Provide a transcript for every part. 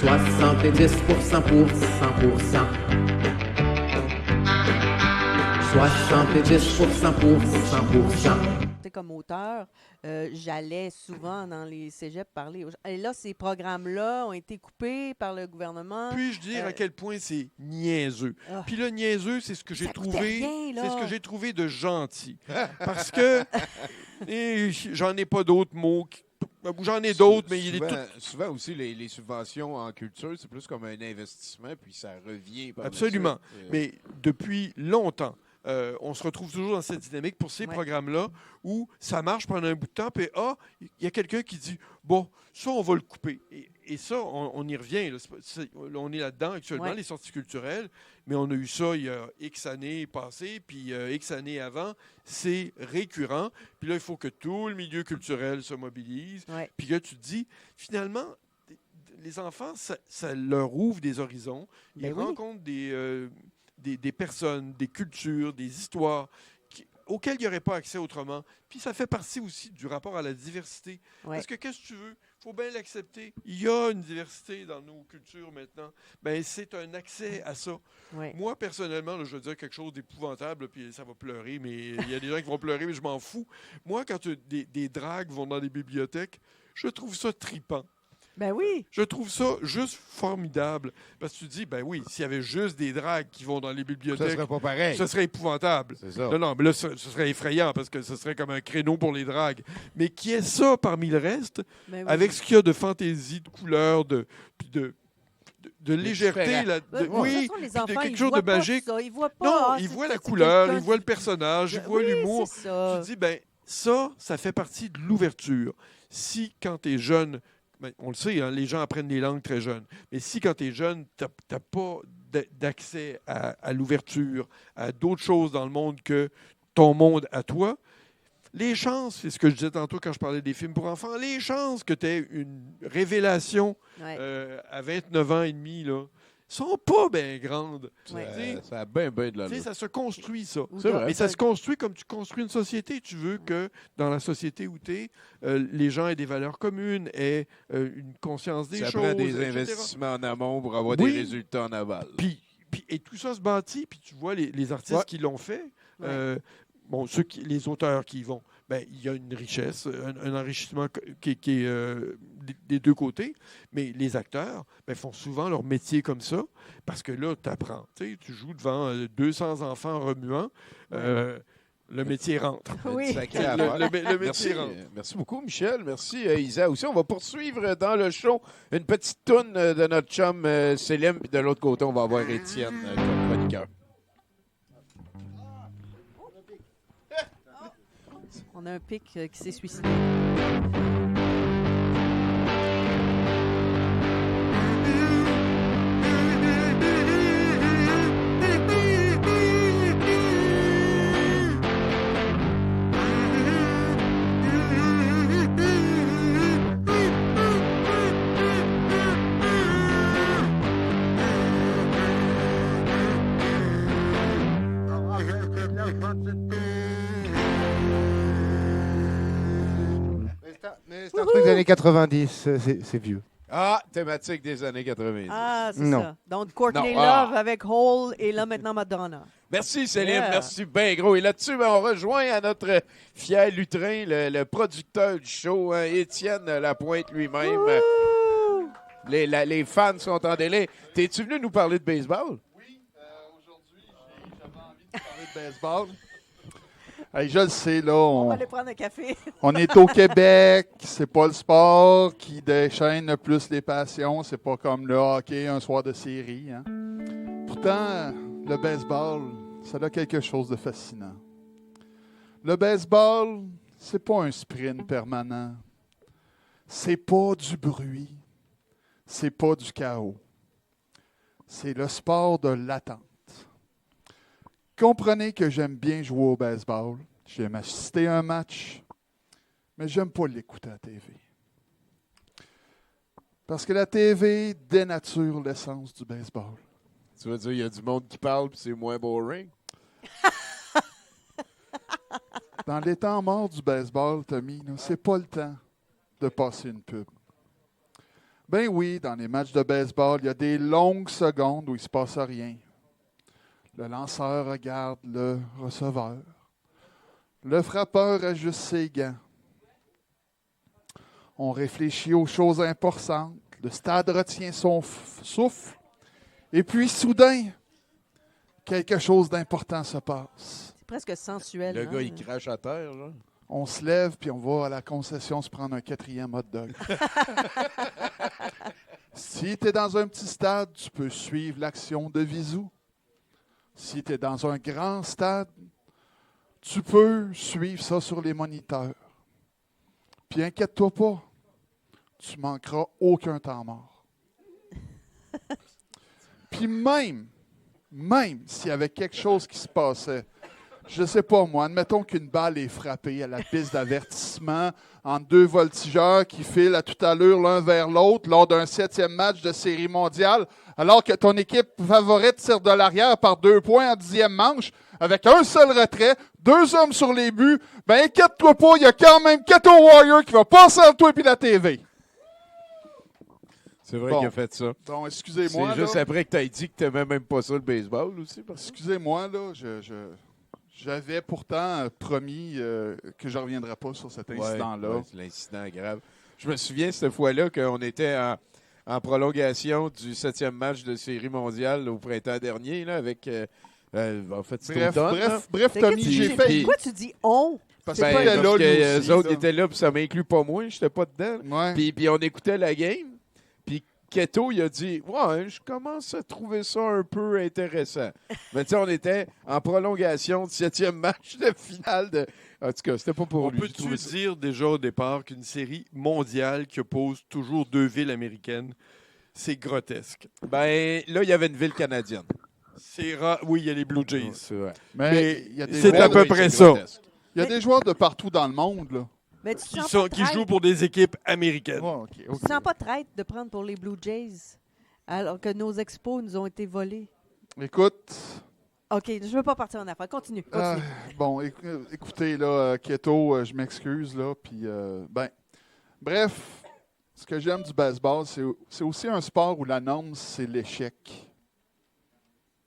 70% pour 100%. 70% pour 100%. Comme auteur, j'allais souvent dans les cégeps parler. Et là, ces programmes-là ont été coupés par le gouvernement. Puis-je dire à quel point c'est niaiseux? Puis le niaiseux, c'est ce que j'ai trouvé. C'est ce que j'ai trouvé de gentil. Parce que j'en ai pas d'autres mots. J'en ai d'autres, mais il est tout... Souvent aussi, les subventions en culture, c'est plus comme un investissement, puis ça revient par Absolument. Mais depuis longtemps, on se retrouve toujours dans cette dynamique pour ces programmes-là où ça marche pendant un bout de temps, puis il y a quelqu'un qui dit « Bon, ça, on va le couper ». Et ça, on y revient. Là, on est là-dedans actuellement, les sorties culturelles, mais on a eu ça il y a X années passées, puis X années avant. C'est récurrent. Puis là, il faut que tout le milieu culturel se mobilise. Puis là, tu te dis, finalement, les enfants, ça leur ouvre des horizons. Ils rencontrent des personnes, des cultures, des histoires auxquelles il n'y aurait pas accès autrement. Puis ça fait partie aussi du rapport à la diversité. Parce que qu'est-ce que tu veux? Il faut bien l'accepter. Il y a une diversité dans nos cultures maintenant. Ben, c'est un accès à ça. Moi, personnellement, là, je veux dire quelque chose d'épouvantable, puis ça va pleurer, mais il y a des gens qui vont pleurer, mais je m'en fous. Moi, quand des dragues vont dans les bibliothèques, je trouve ça tripant. Ben oui. Je trouve ça juste formidable. Parce que tu te dis, ben oui, s'il y avait juste des dragues qui vont dans les bibliothèques... Ça serait pas pareil. Ce serait épouvantable. C'est ça. Non, mais là, ce serait effrayant parce que ce serait comme un créneau pour les dragues. Mais qui est ça parmi le reste, avec ce qu'il y a de fantaisie, de couleur, de légèreté. Oui, les enfants, de quelque chose de magique. Pas ça. Ils voient pas, non, ils voient la couleur, ils voient le personnage, ils voient l'humour. Tu te dis, ben ça fait partie de l'ouverture. Si, quand tu es jeune... Ben, on le sait, hein, les gens apprennent les langues très jeunes. Mais si, quand tu es jeune, tu n'as pas d'accès à l'ouverture, à d'autres choses dans le monde que ton monde à toi, les chances, c'est ce que je disais tantôt quand je parlais des films pour enfants, les chances que tu aies une révélation à 29 ans et demi, là, sont pas bien grandes. Ça a bien de la ça se construit, ça. C'est vrai. Mais ça se construit comme tu construis une société. Tu veux que dans la société où tu es, les gens aient des valeurs communes, aient une conscience des choses. Ça prend des etc. investissements en amont pour avoir des résultats en aval. Et tout ça se bâtit, puis tu vois les artistes qui l'ont fait, les auteurs qui y vont, ben, il y a une richesse, un enrichissement qui est des deux côtés, mais les acteurs font souvent leur métier comme ça, parce que là, tu apprends. Tu joues devant 200 enfants remuants, le métier rentre. Oui. Le métier rentre. Merci beaucoup, Michel. Merci, Isa. Aussi, on va poursuivre dans le show une petite toune de notre chum Célim, puis de l'autre côté, on va avoir Étienne comme chroniqueur. On a un pic qui s'est suicidé. Mais c'est un truc des années 90, c'est vieux. Ah, thématique des années 90. Ah, c'est ça. Donc, Courtney Love avec Hole et là, maintenant, Madonna. Merci, Céline. Merci bien gros. Et là-dessus, on rejoint à notre fier lutrin, le producteur du show, Étienne Lapointe lui-même. Les fans sont en délai. T'es-tu venu nous parler de baseball? Oui, aujourd'hui, j'avais envie de parler de baseball. Hey, je le sais, là. On va aller prendre un café. On est au Québec. C'est pas le sport qui déchaîne le plus les passions. C'est pas comme le hockey un soir de série. Hein. Pourtant, le baseball, ça a quelque chose de fascinant. Le baseball, c'est pas un sprint permanent. C'est pas du bruit. C'est pas du chaos. C'est le sport de l'attente. Comprenez que j'aime bien jouer au baseball. J'aime assister à un match, mais j'aime pas l'écouter à la TV. Parce que la TV dénature l'essence du baseball. Tu veux dire, il y a du monde qui parle puis c'est moins boring? Dans les temps morts du baseball, Tommy, c'est pas le temps de passer une pub. Ben oui, dans les matchs de baseball, il y a des longues secondes où il ne se passe rien. Le lanceur regarde le receveur. Le frappeur ajuste ses gants. On réfléchit aux choses importantes. Le stade retient son souffle. Et puis, soudain, quelque chose d'important se passe. C'est presque sensuel. Le hein? gars, il crache à terre, là. On se lève, puis on va à la concession se prendre un 4e hot dog. Si tu es dans un petit stade, tu peux suivre l'action de Visou. Si tu es dans un grand stade, tu peux suivre ça sur les moniteurs. Puis inquiète-toi pas, tu manqueras aucun temps mort. Puis même s'il y avait quelque chose qui se passait, je ne sais pas moi, admettons qu'une balle est frappée à la piste d'avertissement entre 2 voltigeurs qui filent à toute allure l'un vers l'autre lors d'un 7e match de série mondiale, alors que ton équipe favorite tire de l'arrière par 2 points en 10e manche, avec un seul retrait, 2 hommes sur les buts, ben inquiète-toi pas, il y a quand même Keto Warrior qui va passer entre toi et puis la TV. C'est vrai Bon. qu'il a fait ça. Donc, excusez-moi. C'est juste là. après que tu as dit que tu n'aimais même pas ça, le baseball aussi. Excusez-moi, là, j'avais pourtant promis que je ne reviendrais pas sur cet incident-là. Ouais, c'est l'incident grave. Je me souviens cette fois-là qu'on était en prolongation du 7e match de série mondiale au printemps dernier, là, avec. En fait, c'était automne, là. Bref, C'est que Tommy, tu j'ai dis- fait. Pourquoi tu dis on? Parce C'est que pas- t'étais Parce là, que lui les aussi, autres là. étaient là, puis ça m'inclut pas moi, j'étais pas dedans. Ouais. Puis on écoutait la game. Puis Keto, il a dit ouais, je commence à trouver ça un peu intéressant. Mais tu sais, on était en prolongation du 7e match de finale de. En tout cas, c'était pas pour On lui. J'ai peut-tu trouvé ça- dire déjà au départ qu'une série mondiale qui oppose toujours 2 villes américaines, c'est grotesque. Ben, là, il y avait une ville canadienne. C'est rare. Oui, il y a les Blue Jays. C'est vrai. Mais il y a des c'est joueurs à peu de- près c'est ça. grotesque. il y a des joueurs de partout dans le monde, là. Mais tu Qui, sens sont, pas qui traître- jouent pour des équipes américaines. Ouais, ok. Tu sens pas traître de prendre pour les Blue Jays alors que nos expos nous ont été volés. Écoute, OK, je ne veux pas partir en affaires. Continue. bon, écoutez, là, Keto, je m'excuse, là, puis, bref, ce que j'aime du baseball, c'est aussi un sport où la norme, c'est l'échec.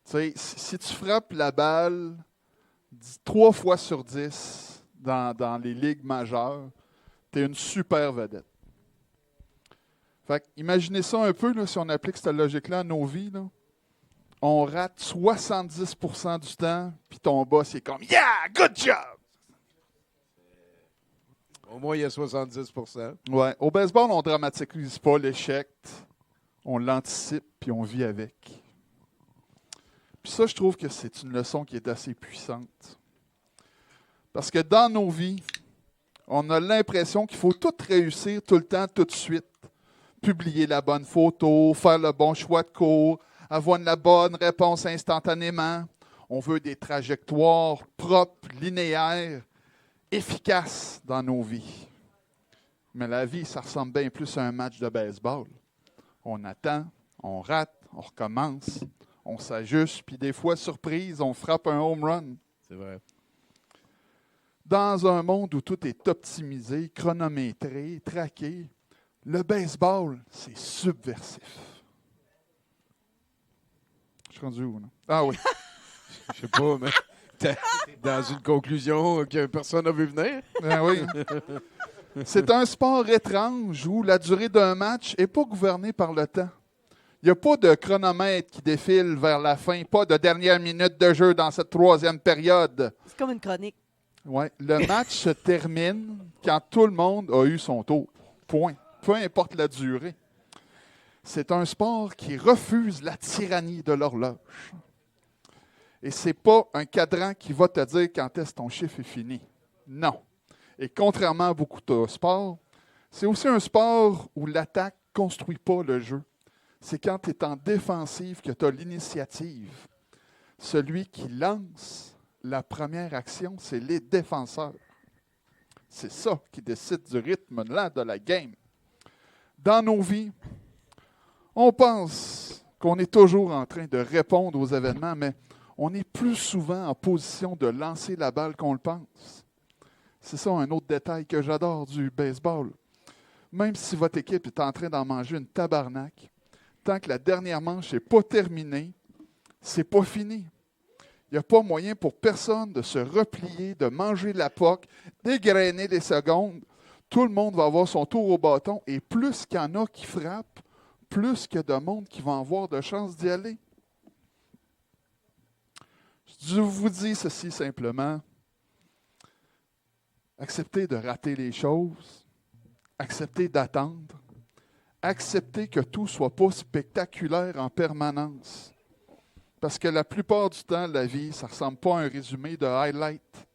Tu sais, si tu frappes la balle 3 fois sur 10 dans les ligues majeures, tu es une super vedette. Fait que, imaginez ça un peu, là, si on applique cette logique-là à nos vies, là. On rate 70% du temps, puis ton boss est comme « Yeah, good job! Au moins, il y a 70 ». Ouais. Au baseball, on ne dramatise pas l'échec. On l'anticipe, puis on vit avec. Puis ça, je trouve que c'est une leçon qui est assez puissante. Parce que dans nos vies, on a l'impression qu'il faut tout réussir tout le temps, tout de suite. Publier la bonne photo, faire le bon choix de cours, avoir la bonne réponse instantanément. On veut des trajectoires propres, linéaires, efficaces dans nos vies. Mais la vie, ça ressemble bien plus à un match de baseball. On attend, on rate, on recommence, on s'ajuste, puis des fois, surprise, on frappe un home run. C'est vrai. Dans un monde où tout est optimisé, chronométré, traqué, le baseball, c'est subversif. Je suis rendu où, là? Ah oui. Je sais pas, mais t'es dans une conclusion que personne n'a vu venir. Ah oui. C'est un sport étrange où la durée d'un match n'est pas gouvernée par le temps. Il n'y a pas de chronomètre qui défile vers la fin, pas de dernière minute de jeu dans cette 3e période. C'est comme une chronique. Ouais. Le match se termine quand tout le monde a eu son tour. Point. Peu importe la durée. C'est un sport qui refuse la tyrannie de l'horloge. Et ce n'est pas un cadran qui va te dire quand est-ce que ton chiffre est fini. Non. Et contrairement à beaucoup de sports, c'est aussi un sport où l'attaque ne construit pas le jeu. C'est quand tu es en défensive que tu as l'initiative. Celui qui lance la première action, c'est les défenseurs. C'est ça qui décide du rythme là de la game. Dans nos vies, on pense qu'on est toujours en train de répondre aux événements, mais on est plus souvent en position de lancer la balle qu'on le pense. C'est ça un autre détail que j'adore du baseball. Même si votre équipe est en train d'en manger une tabarnak, tant que la dernière manche n'est pas terminée, c'est pas fini. Il n'y a pas moyen pour personne de se replier, de manger la poque, dégrainer des secondes. Tout le monde va avoir son tour au bâton et plus qu'il y en a qui frappent, plus qu'il y a de monde qui va avoir de chances d'y aller. Je vous dis ceci simplement. Acceptez de rater les choses. Acceptez d'attendre. Acceptez que tout ne soit pas spectaculaire en permanence. Parce que la plupart du temps, la vie, ça ne ressemble pas à un résumé de highlight.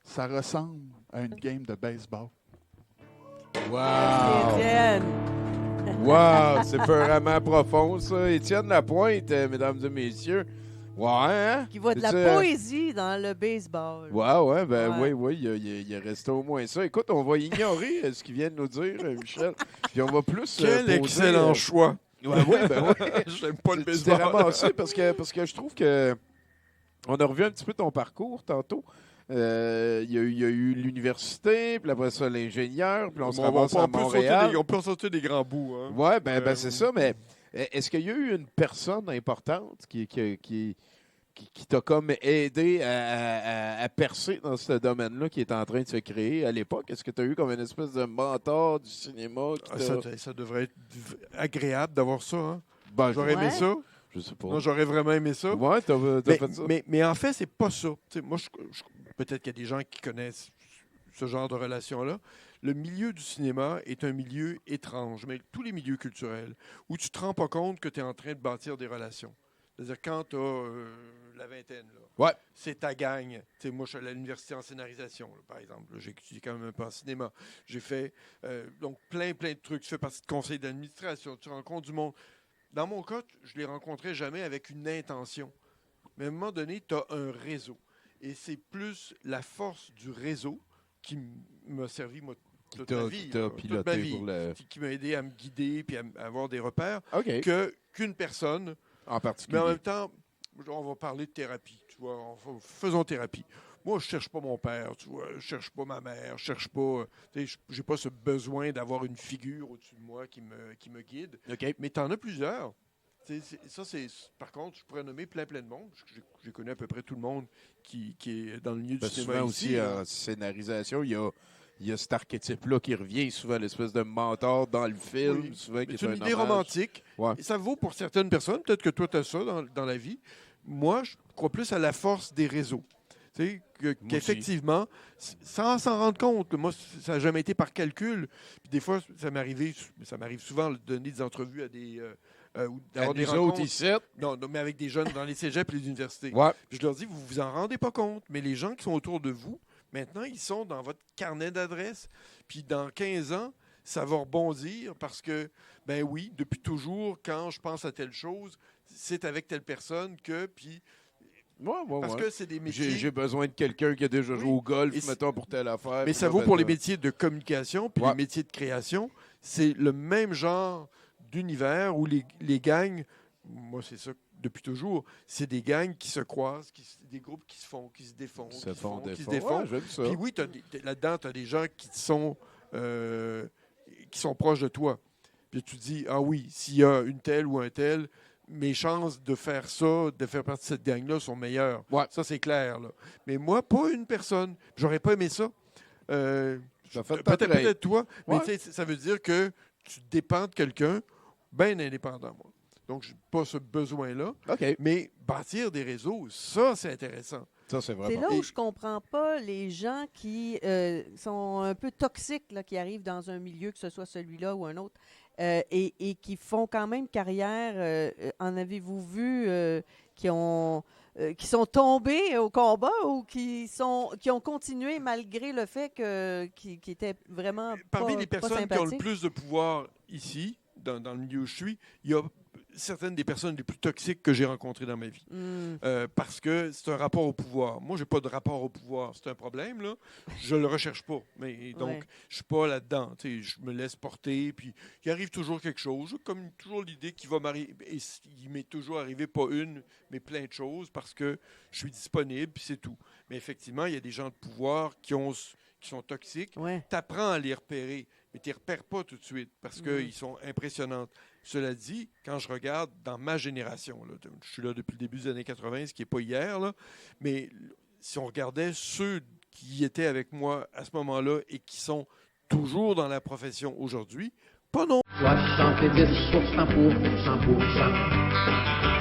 Ça ressemble à une game de baseball. Wow! Étienne. Wow! C'est vraiment profond, ça. Étienne Lapointe, mesdames et messieurs. Ouais, hein? Qui voit de la C'est, poésie dans le baseball. Ouais, ben Ouais. oui, il reste au moins ça. Écoute, on va ignorer ce qu'il vient de nous dire, Michel. Puis on va plus. Quel poser, excellent choix. Ouais, ben ouais. J'aime pas le Tu t'es baseball. ramassé parce que je trouve que. On a revu un petit peu ton parcours tantôt. Il y a eu l'université, puis après ça, l'ingénieur, puis on se ramasse à Montréal. On peut en sortir des grands bouts. Hein. Ouais, ben c'est ça, mais est-ce qu'il y a eu une personne importante qui t'a comme aidé à percer dans ce domaine-là qui est en train de se créer à l'époque? Est-ce que tu as eu comme une espèce de mentor du cinéma qui t'a... Ça devrait être agréable d'avoir ça. Hein. Ben, J'aurais aimé Ouais. ça. je sais pas. Non, j'aurais vraiment aimé ça. Ouais, t'as fait ça. Mais en fait, c'est pas ça. Tu sais, moi, peut-être qu'il y a des gens qui connaissent ce genre de relation-là. Le milieu du cinéma est un milieu étrange, mais tous les milieux culturels, où tu ne te rends pas compte que tu es en train de bâtir des relations. C'est-à-dire, quand tu as la vingtaine, là, Ouais. c'est ta gang. Tu sais, moi, je suis à l'université en scénarisation, là, par exemple. Là, j'ai étudié quand même un peu en cinéma. J'ai fait donc plein de trucs. Tu fais partie de conseils d'administration, tu rencontres du monde. Dans mon cas, je ne les rencontrais jamais avec une intention. Mais à un moment donné, tu as un réseau. Et c'est plus la force du réseau qui m'a servi, moi, toute ma vie. Qui t'a là, toute piloté ma vie, pour le... qui m'a aidé à me guider puis à avoir des repères, OK. qu'une personne. En particulier. Mais en même temps, on va parler de thérapie. Tu vois, faisons thérapie. Moi, je ne cherche pas mon père, tu vois, je ne cherche pas ma mère, je cherche pas. J'ai pas ce besoin d'avoir une figure au-dessus de moi qui me guide. OK. Mais tu en as plusieurs. Par contre, je pourrais nommer plein de monde. J'ai connu à peu près tout le monde qui est dans le milieu Ben, du cinéma souvent ici. aussi, là. en scénarisation, il y a cet archétype-là qui revient souvent, l'espèce de mentor dans le film, Oui. souvent qui C'est est une un idée hommage. romantique. Ouais. Et ça vaut pour certaines personnes. Peut-être que toi, tu as ça dans la vie. Moi, je crois plus à la force des réseaux. Tu sais, qu'effectivement, sans s'en rendre compte, moi, ça n'a jamais été par calcul. Puis des fois, ça m'arrive souvent de donner des entrevues à des... ou d'avoir des Nous rencontres. autres ici. Non, mais avec des jeunes dans les cégeps et les universités. Ouais. Puis je leur dis, vous vous en rendez pas compte, mais les gens qui sont autour de vous, maintenant, ils sont dans votre carnet d'adresses. Puis dans 15 ans, ça va rebondir parce que, ben oui, depuis toujours, quand je pense à telle chose, c'est avec telle personne que, puis parce que c'est des métiers... J'ai besoin de quelqu'un qui a déjà joué au golf, Et mettons, pour telle affaire. Mais puis ça là, vaut ben, pour les là- métiers de communication, puis Ouais. les métiers de création. C'est le même genre d'univers où les gangs, moi c'est ça depuis toujours, c'est des gangs qui se croisent, des groupes qui se font, qui se défont, se qui font qui se défendre. défont. Ouais, j'aime ça. Puis oui, là-dedans, tu as des gens qui sont proches de toi. Puis tu dis, ah oui, s'il y a une telle ou un tel, mes chances de faire ça, de faire partie de cette gang-là sont meilleures. Ouais. Ça, c'est clair. Là. Mais moi, pas une personne. J'aurais pas aimé ça. Ça fait ta traîne. Peut-être toi, mais Ouais. tu sais, ça veut dire que tu dépends de quelqu'un bien indépendant, moi. Donc, je n'ai pas ce besoin-là. OK. Mais bâtir des réseaux, ça, c'est intéressant. Ça, c'est C'est vraiment... là où je comprends pas les gens qui sont un peu toxiques, là, qui arrivent dans un milieu, que ce soit celui-là ou un autre, et qui font quand même carrière. En avez-vous vu qui sont tombés au combat ou qui ont continué malgré le fait qu'ils étaient vraiment Parmi pas, les pas personnes qui ont le sympathiques? plus de pouvoir ici, dans le milieu où je suis, il y a certaines des personnes les plus toxiques que j'ai rencontrées dans ma vie. Parce que c'est un rapport au pouvoir. Moi, j'ai pas de rapport au pouvoir. C'est un problème, là. Je le recherche pas. Mais donc, Ouais. je suis pas là-dedans. Tu sais, je me laisse porter, puis il arrive toujours quelque chose. J'ai comme toujours l'idée qu'il va m'arriver. Et il m'est toujours arrivé pas une, mais plein de choses parce que je suis disponible, puis c'est tout. Mais effectivement, il y a des gens de pouvoir qui sont toxiques. Ouais. Tu apprends à les repérer. mais tu ne les repères pas tout de suite parce qu'ils sont impressionnantes. Cela dit, quand je regarde dans ma génération, là, je suis là depuis le début des années 80, ce qui n'est pas hier, là, mais si on regardait ceux qui étaient avec moi à ce moment-là et qui sont toujours dans la profession aujourd'hui, pas non. 70% pour 100%.